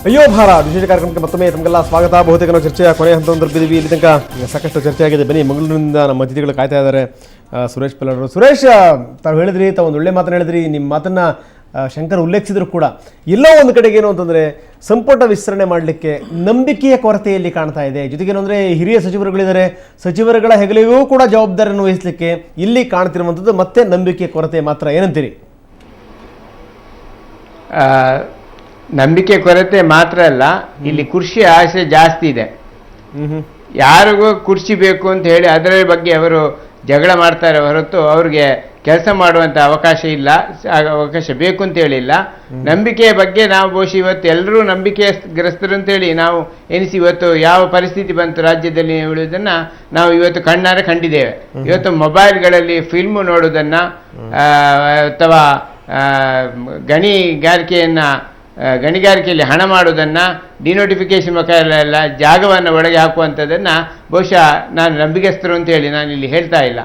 ಅಯ್ಯೋ ಭಾರ ವಿಶೇಷ ಕಾರ್ಯಕ್ರಮಕ್ಕೆ ಮತ್ತೊಮ್ಮೆ ತಮಗೆಲ್ಲ ಸ್ವಾಗತ. ಬಹುತೇಕ ನಾವು ಚರ್ಚೆಯ ಕೊನೆಯ ಹಂತವನ್ನು ತಲುಪಿದ್ದೀವಿ. ಇಲ್ಲಿ ತನಕ ಸಾಕಷ್ಟು ಚರ್ಚೆ ಆಗಿದೆ. ಬನ್ನಿ, ಮಂಗಳೂರಿನಿಂದ ನಮ್ಮ ಅತಿಥಿಗಳು ಕಾಯ್ತಾ ಇದ್ದಾರೆ. ಸುರೇಶ್ ಪಲ್ಲಡರು. ಸುರೇಶ್, ತಾವು ಹೇಳಿದ್ರಿ, ತಾವು ಒಂದು ಒಳ್ಳೆ ಮಾತನ್ನು ಹೇಳಿದ್ರಿ. ನಿಮ್ಮ ಮಾತನ್ನು ಶಂಕರ್ ಉಲ್ಲೇಖಿಸಿದ್ರು ಕೂಡ ಎಲ್ಲೋ ಒಂದು ಕಡೆಗೆ ಏನು ಅಂತಂದರೆ ಸಂಪುಟ ವಿಸ್ತರಣೆ ಮಾಡಲಿಕ್ಕೆ ನಂಬಿಕೆಯ ಕೊರತೆಯಲ್ಲಿ ಕಾಣ್ತಾ ಇದೆ. ಜೊತೆಗೇನು ಅಂದರೆ ಹಿರಿಯ ಸಚಿವರುಗಳಿದ್ದಾರೆ, ಸಚಿವರುಗಳ ಹೆಗಲಿಗೂ ಕೂಡ ಜವಾಬ್ದಾರಿಯನ್ನು ವಹಿಸಲಿಕ್ಕೆ ಇಲ್ಲಿ ಕಾಣ್ತಿರುವಂಥದ್ದು ಮತ್ತೆ ನಂಬಿಕೆಯ ಕೊರತೆ ಮಾತ್ರ. ಏನಂತೀರಿ? ನಂಬಿಕೆ ಕೊರತೆ ಮಾತ್ರ ಅಲ್ಲ, ಇಲ್ಲಿ ಕುರ್ಚಿ ಆಸೆ ಜಾಸ್ತಿ ಇದೆ. ಯಾರಿಗೂ ಕುರ್ಚಿ ಬೇಕು ಅಂತ ಹೇಳಿ ಅದರ ಬಗ್ಗೆ ಅವರು ಜಗಳ ಮಾಡ್ತಾರೆ ಹೊರತು ಅವ್ರಿಗೆ ಕೆಲಸ ಮಾಡುವಂಥ ಅವಕಾಶ ಇಲ್ಲ, ಅವಕಾಶ ಬೇಕು ಅಂತ ಹೇಳಿಲ್ಲ. ನಂಬಿಕೆಯ ಬಗ್ಗೆ ನಾವು ಬಹುಶಃ ಇವತ್ತು ಎಲ್ಲರೂ ನಂಬಿಕೆಗ್ರಸ್ತರು ಅಂತೇಳಿ ನಾವು ಎನಿಸಿ ಇವತ್ತು ಯಾವ ಪರಿಸ್ಥಿತಿ ಬಂತು ರಾಜ್ಯದಲ್ಲಿ ಹೇಳುವುದನ್ನು ನಾವು ಇವತ್ತು ಕಣ್ಣಾರೆ ಕಂಡಿದ್ದೇವೆ. ಇವತ್ತು ಮೊಬೈಲ್ಗಳಲ್ಲಿ ಫಿಲ್ಮು ನೋಡುವುದನ್ನು ಅಥವಾ ಗಣಿಗಾರಿಕೆಯಲ್ಲಿ ಹಣ ಮಾಡುವುದನ್ನು, ಡಿನೋಟಿಫಿಕೇಶನ್ ಮುಖಾಂತರ ಜಾಗವನ್ನು ಒಳಗೆ ಹಾಕುವಂಥದ್ದನ್ನು ಬಹುಶಃ ನಾನು ನಂಬಿಕೆಸ್ತರು ಅಂತ ಹೇಳಿ ನಾನು ಇಲ್ಲಿ ಹೇಳ್ತಾ ಇಲ್ಲ.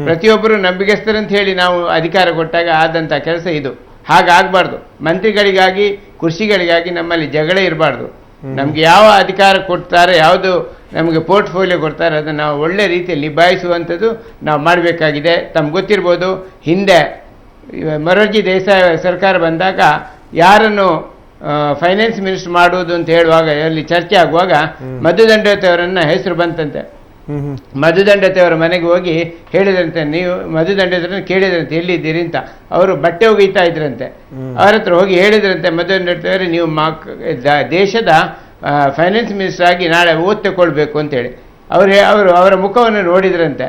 ಪ್ರತಿಯೊಬ್ಬರು ನಂಬಿಕೆಸ್ತರು ಅಂತ ಹೇಳಿ ನಾವು ಅಧಿಕಾರ ಕೊಟ್ಟಾಗ ಆದಂಥ ಕೆಲಸ ಇದು. ಹಾಗಾಗಬಾರ್ದು. ಮಂತ್ರಿಗಳಿಗಾಗಿ, ಕುರ್ಚಿಗಳಿಗಾಗಿ ನಮ್ಮಲ್ಲಿ ಜಗಳ ಇರಬಾರ್ದು. ನಮಗೆ ಯಾವ ಅಧಿಕಾರ ಕೊಡ್ತಾರೆ, ಯಾವುದು ನಮಗೆ ಪೋರ್ಟ್ಫೋಲಿಯೋ ಕೊಡ್ತಾರೆ, ಅದನ್ನು ನಾವು ಒಳ್ಳೆ ರೀತಿಯಲ್ಲಿ ನಿಭಾಯಿಸುವಂಥದ್ದು ನಾವು ಮಾಡಬೇಕಾಗಿದೆ. ತಮ್ಗೆ ಗೊತ್ತಿರ್ಬೋದು, ಹಿಂದೆ ಮೊರಾರ್ಜಿ ದೇಸಾಯಿ ಸರ್ಕಾರ ಬಂದಾಗ ಯಾರನ್ನು ಫೈನಾನ್ಸ್ ಮಿನಿಸ್ಟರ್ ಮಾಡುವುದು ಅಂತ ಹೇಳುವಾಗ ಅಲ್ಲಿ ಚರ್ಚೆ ಆಗುವಾಗ ಮಧುದಂಡವತೆಯವರನ್ನ ಹೆಸರು ಬಂತಂತೆ. ಮಧುದಂಡತೆಯವರ ಮನೆಗೆ ಹೋಗಿ ಹೇಳಿದ್ರಂತೆ, ನೀವು ಮಧುದಂಡತೆಯವರನ್ನ ಕೇಳಿದ್ರಂತೆ ಎಲ್ಲಿದ್ದೀರಿ ಅಂತ. ಅವರು ಬಟ್ಟೆ ಒಗೀತಾ ಇದ್ರಂತೆ. ಅವರ ಹತ್ರ ಹೋಗಿ ಹೇಳಿದ್ರಂತೆ, ಮಧುದಂಡತೆಯವರೇ ನೀವು ದೇಶದ ಫೈನಾನ್ಸ್ ಮಿನಿಸ್ಟರ್ ಆಗಿ ನಾಳೆ ಓದ್ ತಗೊಳ್ಬೇಕು ಅಂತೇಳಿ. ಅವರ ಮುಖವನ್ನು ನೋಡಿದ್ರಂತೆ.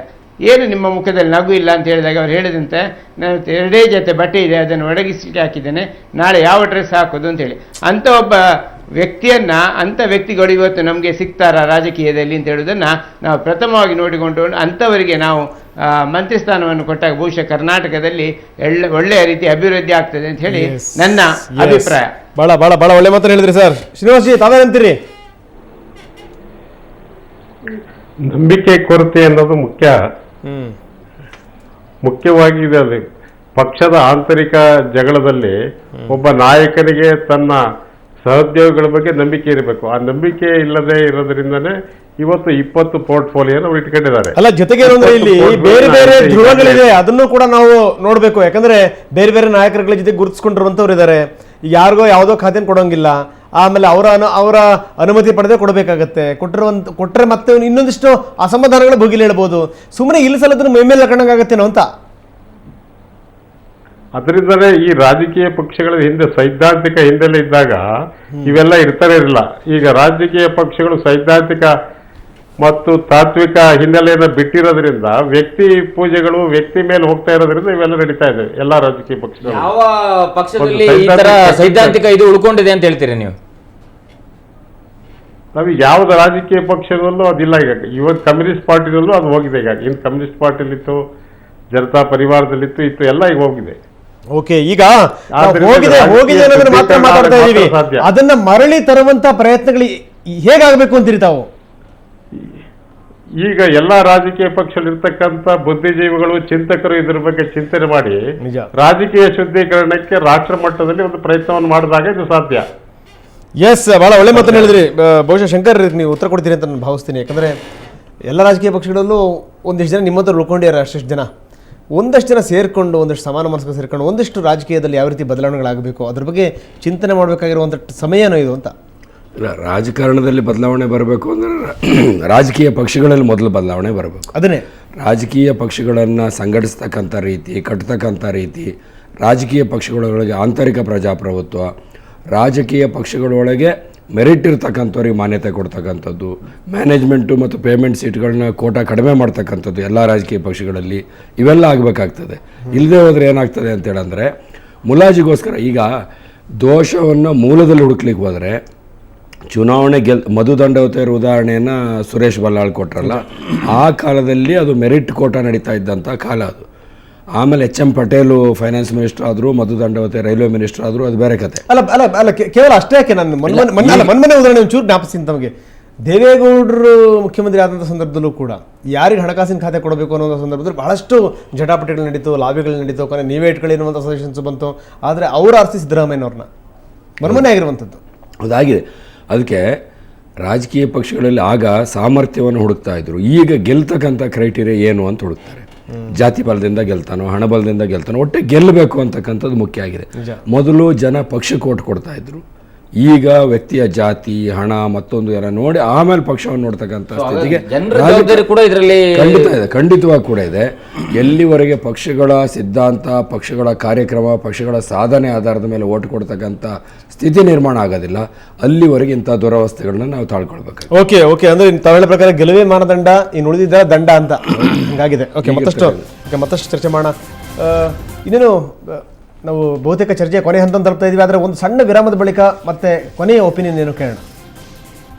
ಏನು ನಿಮ್ಮ ಮುಖದಲ್ಲಿ ನಗು ಇಲ್ಲ ಅಂತ ಹೇಳಿದಾಗ ಅವ್ರು ಹೇಳಿದಂತೆ, ನಾನು 2 ಜೊತೆ ಬಟ್ಟೆ ಇದೆ, ಅದನ್ನು ಒಣಗಿಸಿ ಹಾಕಿದ್ದೇನೆ, ನಾಳೆ ಯಾವ ಡ್ರೆಸ್ ಹಾಕೋದು ಅಂತೇಳಿ. ಅಂಥ ಒಬ್ಬ ವ್ಯಕ್ತಿಯನ್ನು, ಅಂಥ ವ್ಯಕ್ತಿಗಳು ಇವತ್ತು ನಮಗೆ ಸಿಗ್ತಾರಾ ರಾಜಕೀಯದಲ್ಲಿ ಅಂತ ಹೇಳೋದನ್ನು ನಾವು ಪ್ರಥಮವಾಗಿ ನೋಡಿಕೊಂಡು ಅಂಥವರಿಗೆ ನಾವು ಮಂತ್ರಿ ಸ್ಥಾನವನ್ನು ಕೊಟ್ಟಾಗ ಬಹುಶಃ ಕರ್ನಾಟಕದಲ್ಲಿ ಒಳ್ಳೆಯ ರೀತಿ ಅಭಿವೃದ್ಧಿ ಆಗ್ತದೆ ಅಂತ ಹೇಳಿ ನನ್ನ ಅಭಿಪ್ರಾಯ. ಭಾಳ ಭಾಳ ಭಾಳ ಒಳ್ಳೆ ಮಾತನ್ನು ಹೇಳಿದ್ರಿ ಸರ್. ಶ್ರೀನಿವಾಸ್ ಜಿ, ತಾವೇನಂತೀರಿ? ನಂಬಿಕೆ ಕೊರತೆ ಅನ್ನೋದು ಮುಖ್ಯವಾಗಿದೆ. ಅದು ಪಕ್ಷದ ಆಂತರಿಕ ಜಗಳದಲ್ಲಿ ಒಬ್ಬ ನಾಯಕನಿಗೆ ತನ್ನ ಸಹೋದ್ಯೋಗಿಗಳ ಬಗ್ಗೆ ನಂಬಿಕೆ ಇರಬೇಕು. ಆ ನಂಬಿಕೆ ಇಲ್ಲದೆ ಇರೋದ್ರಿಂದನೇ ಇವತ್ತು 20 ಪೋರ್ಟ್ಫೋಲಿಯೋ ಅವರು ಇಟ್ಕೊಂಡಿದ್ದಾರೆ. ಅಲ್ಲ, ಜೊತೆಗೆ ಇಲ್ಲಿ ಬೇರೆ ಬೇರೆ ಧ್ರುವಗಳಿದೆ, ಅದನ್ನು ಕೂಡ ನಾವು ನೋಡ್ಬೇಕು. ಯಾಕಂದ್ರೆ ಬೇರೆ ಬೇರೆ ನಾಯಕರುಗಳ ಜೊತೆ ಗುರುತಿಸ್ಕೊಂಡಿರುವಂತವ್ರು ಇದ್ದಾರೆ. ಯಾರಿಗೋ ಯಾವುದೋ ಖಾತೆಯನ್ನು ಕೊಡೋಂಗಿಲ್ಲ, ಆಮೇಲೆ ಅವರ ಅನುಮತಿ ಪಡೆದೇ ಕೊಡಬೇಕಾಗತ್ತೆ. ಕೊಟ್ಟರೆ ಮತ್ತೆ ಇನ್ನೊಂದಿಷ್ಟು ಅಸಮಾಧಾನಗಳು ಭುಗಿಲು ಹೇಳ್ಬೋದು. ಸುಮ್ಮನೆ ಇಲ್ಲಿ ಸಲದನ್ನು ಮೈಮೇಲೆ ಹಾಕೊಂಡಾಗತ್ತೇನೋ ಅಂತ. ಅದರಿಂದಲೇ ಈ ರಾಜಕೀಯ ಪಕ್ಷಗಳ ಹಿಂದೆ ಸೈದ್ಧಾಂತಿಕ ಹಿನ್ನೆಲೆ ಇದ್ದಾಗ ಇವೆಲ್ಲ ಇರ್ತಾನೆ ಇರಲಿಲ್ಲ. ಈಗ ರಾಜಕೀಯ ಪಕ್ಷಗಳು ಸೈದ್ಧಾಂತಿಕ ಮತ್ತು ತಾತ್ವಿಕ ಹಿನ್ನೆಲೆಯನ್ನು ಬಿಟ್ಟಿರೋದ್ರಿಂದ ವ್ಯಕ್ತಿ ಪೂಜೆಗಳು ವ್ಯಕ್ತಿ ಮೇಲೆ ಹೋಗ್ತಾ ಇರೋದ್ರಿಂದ ಇವೆಲ್ಲ ನಡೀತಾ ಇದೆ ಎಲ್ಲ ರಾಜಕೀಯ ಪಕ್ಷಗಳು. ಯಾವ ಪಕ್ಷದಲ್ಲಿ ಈ ತರ ಸೈದ್ಧಾಂತಿಕ ಇದು ಉಳ್ಕೊಂಡಿದೆ ಅಂತ ಹೇಳ್ತೀರಿ ನೀವು? ನಮಗೆ ಯಾವ್ದು ರಾಜಕೀಯ ಪಕ್ಷದಲ್ಲೂ ಅದಿಲ್ಲ. ಈಗ ಇವತ್ತು ಕಮ್ಯುನಿಸ್ಟ್ ಪಾರ್ಟಿದಲ್ಲೂ ಅದು ಹೋಗಿದೆ. ಈಗ ಇನ್ನು ಕಮ್ಯುನಿಸ್ಟ್ ಪಾರ್ಟಿಲಿತ್ತು, ಜನತಾ ಪರಿವಾರದಲ್ಲಿತ್ತು, ಇತ್ತು, ಎಲ್ಲ ಈಗ ಹೋಗಿದೆ. ಓಕೆ, ಈಗ ಹೋಗಿದೆ ಅನ್ನೋದನ್ನ ಮಾತ್ರ ಮಾತಾಡ್ತಾ ಇದೀವಿ. ಅದನ್ನ ಮರಳಿ ತರುವಂತ ಪ್ರಯತ್ನಗಳು ಹೇಗಾಗಬೇಕು ಅಂತೀರಿ ತಾವು? ಈಗ ಎಲ್ಲಾ ರಾಜಕೀಯ ಪಕ್ಷದಲ್ಲಿರ್ತಕ್ಕಂಥ ಬುದ್ಧಿಜೀವಿಗಳು, ಚಿಂತಕರು ಇದ್ರ ಬಗ್ಗೆ ಚಿಂತನೆ ಮಾಡಿ ರಾಜಕೀಯ ಶುದ್ಧೀಕರಣಕ್ಕೆ ರಾಷ್ಟ್ರ ಮಟ್ಟದಲ್ಲಿ ಒಂದು ಪ್ರಯತ್ನವನ್ನು ಮಾಡಿದಾಗ ಇದು ಸಾಧ್ಯ. ಎಸ್, ಬಹಳ ಒಳ್ಳೆ ಮಾತನ್ನು ಹೇಳಿದ್ರಿ. ಬಹುಶಃ ಶಂಕರ್ ನೀವು ಉತ್ತರ ಕೊಡ್ತೀರಿ ಅಂತ ನಾನು ಭಾವಿಸ್ತೀನಿ. ಯಾಕಂದ್ರೆ ಎಲ್ಲ ರಾಜಕೀಯ ಪಕ್ಷಗಳಲ್ಲೂ ಒಂದಿಷ್ಟು ಜನ ನಿಮ್ಮ ಹತ್ರ ಉಳ್ಕೊಂಡಿದ್ದಾರೆ. ಅಷ್ಟು ಜನ, ಒಂದಷ್ಟು ಜನ ಸೇರಿಕೊಂಡು, ಒಂದಷ್ಟು ಸಮಾನ ಮನಸ್ಕ ಸೇರಿಕೊಂಡು ಒಂದಿಷ್ಟು ರಾಜಕೀಯದಲ್ಲಿ ಯಾವ ರೀತಿ ಬದಲಾವಣೆಗಳಾಗಬೇಕು ಅದ್ರ ಬಗ್ಗೆ ಚಿಂತನೆ ಮಾಡಬೇಕಾಗಿರುವಂಥ ಸಮಯನೋ ಇದು ಅಂತ. ರಾಜಕಾರಣದಲ್ಲಿ ಬದಲಾವಣೆ ಬರಬೇಕು ಅಂದರೆ ರಾಜಕೀಯ ಪಕ್ಷಗಳಲ್ಲಿ ಮೊದಲು ಬದಲಾವಣೆ ಬರಬೇಕು. ಅದನ್ನೇ ರಾಜಕೀಯ ಪಕ್ಷಗಳನ್ನು ಸಂಘಟಿಸ್ತಕ್ಕಂಥ ರೀತಿ, ಕಟ್ತಕ್ಕಂಥ ರೀತಿ, ರಾಜಕೀಯ ಪಕ್ಷಗಳೊಳಗೆ ಆಂತರಿಕ ಪ್ರಜಾಪ್ರಭುತ್ವ, ರಾಜಕೀಯ ಪಕ್ಷಗಳೊಳಗೆ ಮೆರಿಟ್ ಇರ್ತಕ್ಕಂಥವ್ರಿಗೆ ಮಾನ್ಯತೆ ಕೊಡ್ತಕ್ಕಂಥದ್ದು, ಮ್ಯಾನೇಜ್ಮೆಂಟು ಮತ್ತು ಪೇಮೆಂಟ್ ಸೀಟ್ಗಳನ್ನ ಕೋಟಾ ಕಡಿಮೆ ಮಾಡ್ತಕ್ಕಂಥದ್ದು ಎಲ್ಲ ರಾಜಕೀಯ ಪಕ್ಷಗಳಲ್ಲಿ ಇವೆಲ್ಲ ಆಗಬೇಕಾಗ್ತದೆ. ಇಲ್ಲದೆ ಹೋದರೆ ಏನಾಗ್ತದೆ ಅಂತೇಳಂದರೆ ಮುಲಾಜಿಗೋಸ್ಕರ ಈಗ ದೋಷವನ್ನು ಮೂಲದಲ್ಲಿ ಹುಡುಕ್ಲಿಕ್ಕೆ ಹೋದರೆ ಚುನಾವಣೆ ಮಧುದಂಡವತೆಯರ ಉದಾಹರಣೆಯನ್ನು ಸುರೇಶ್ ಬಲ್ಲಾಳ್ ಕೊಟ್ರಲ್ಲ, ಆ ಕಾಲದಲ್ಲಿ ಅದು ಮೆರಿಟ್ ಕೋಟಾ ನಡೀತಾ ಇದ್ದಂಥ ಕಾಲ ಅದು. ಆಮೇಲೆ ಎಚ್.ಎಂ. ಪಟೇಲು ಫೈನಾನ್ಸ್ ಮಿನಿಸ್ಟರ್ ಆದರು, ಮಧುದಂಡವತೆ ರೈಲ್ವೆ ಮಿನಿಸ್ಟರ್ ಆದರು, ಅದು ಬೇರೆ ಕತೆ. ಅಲ್ಲ ಕೇವಲ ಅಷ್ಟೇ. ಯಾಕೆ ನಾನು ಮೊನ್ನೆ ಉದಾಹರಣೆ ಒಂಚೂರು ಜ್ಞಾಪಿಸ್ತೀನಿ ತಮಗೆ. ದೇವೇಗೌಡರು ಮುಖ್ಯಮಂತ್ರಿ ಆದಂಥ ಸಂದರ್ಭದಲ್ಲೂ ಕೂಡ ಯಾರಿಗೆ ಹಣಕಾಸಿನ ಖಾತೆ ಕೊಡಬೇಕು ಅನ್ನೋ ಸಂದರ್ಭದಲ್ಲಿ ಬಹಳಷ್ಟು ಜಟಾಪಟಿಗಳು ನಡೀತು, ಲಾಬಿಗಳು ನಡೀತು, ಕೊನೆ ನೀವೇ ಇಟ್ಕೊಳ್ಳಿ ಅನ್ನುವಂಥ ಸಜೆಷನ್ಸ್ ಬಂತು. ಆದರೆ ಅವರು ಆರಿಸಿ ಸಿದ್ದರಾಮಯ್ಯನವ್ರನ್ನ ಮೊನ್ನೆ ಆಗಿರುವಂಥದ್ದು. ಅದಾಗಿದೆ. ಅದಕ್ಕೆ ರಾಜಕೀಯ ಪಕ್ಷಗಳಲ್ಲಿ ಆಗ ಸಾಮರ್ಥ್ಯವನ್ನು ಹುಡುಕ್ತಾ ಇದ್ರು, ಈಗ ಗೆಲ್ತಕ್ಕಂಥ ಕ್ರೈಟೀರಿಯಾ ಏನು ಅಂತ ಹುಡುಕ್ತಾರೆ. ಜಾತಿ ಬಲದಿಂದ ಗೆಲ್ತಾನೋ, ಹಣ ಬಲದಿಂದ ಗೆಲ್ತಾನೋ, ಒಟ್ಟೆ ಗೆಲ್ಲಬೇಕು ಅಂತಕ್ಕಂಥದ್ದು ಮುಖ್ಯ ಆಗಿದೆ. ಮೊದಲು ಜನ ಪಕ್ಷಕ್ಕೆ ಓಟ್ ಕೊಡ್ತಾ ಇದ್ರು, ಈಗ ವ್ಯಕ್ತಿಯ ಜಾತಿ, ಹಣ, ಮತ್ತೊಂದು ಎಲ್ಲ ನೋಡಿ ಆಮೇಲೆ ಪಕ್ಷವನ್ನು ನೋಡ್ತಕ್ಕಂಥ ಸ್ಥಿತಿಗೆ ಕೂಡ ಇದರಲ್ಲಿ ಖಂಡಿತವಾಗಿ ಕೂಡ ಇದೆ. ಎಲ್ಲಿವರೆಗೆ ಪಕ್ಷಗಳ ಸಿದ್ಧಾಂತ, ಪಕ್ಷಗಳ ಕಾರ್ಯಕ್ರಮ, ಪಕ್ಷಗಳ ಸಾಧನೆ ಆಧಾರದ ಮೇಲೆ ಓಟ್ ಕೊಡ್ತಕ್ಕಂಥ ಸ್ಥಿತಿ ನಿರ್ಮಾಣ ಆಗೋದಿಲ್ಲ, ಅಲ್ಲಿವರೆಗೆ ಇಂಥ ದುರವಸ್ಥೆಗಳನ್ನ ನಾವು ತಾಳ್ಕೊಳ್ಬೇಕು. ಓಕೆ ಓಕೆ ಅಂದ್ರೆ ತಾವು ಹೇಳೋ ಪ್ರಕಾರ ಗೆಲುವೇ ಮಾನದಂಡ, ಇನ್ನು ಉಳಿದಿದ್ದ ದಂಡ ಅಂತ ಹಂಗಾಗಿದೆ. ಓಕೆ, ಮತ್ತಷ್ಟು ಚರ್ಚೆ ಮಾಡೋಣ. ಇನ್ನೇನು ನಾವು ಬಹುತೇಕ ಚರ್ಚೆಯ ಕೊನೆ ಹಂತ ತಲುಪ್ತಾ ಇದೀವಿ. ಆದರೆ ಒಂದು ಸಣ್ಣ ವಿರಾಮದ ಬಳಿಕ ಮತ್ತೆ ಕೊನೆಯ ಒಪಿನಿಯನ್ ಏನು ಕೇಳೋಣ.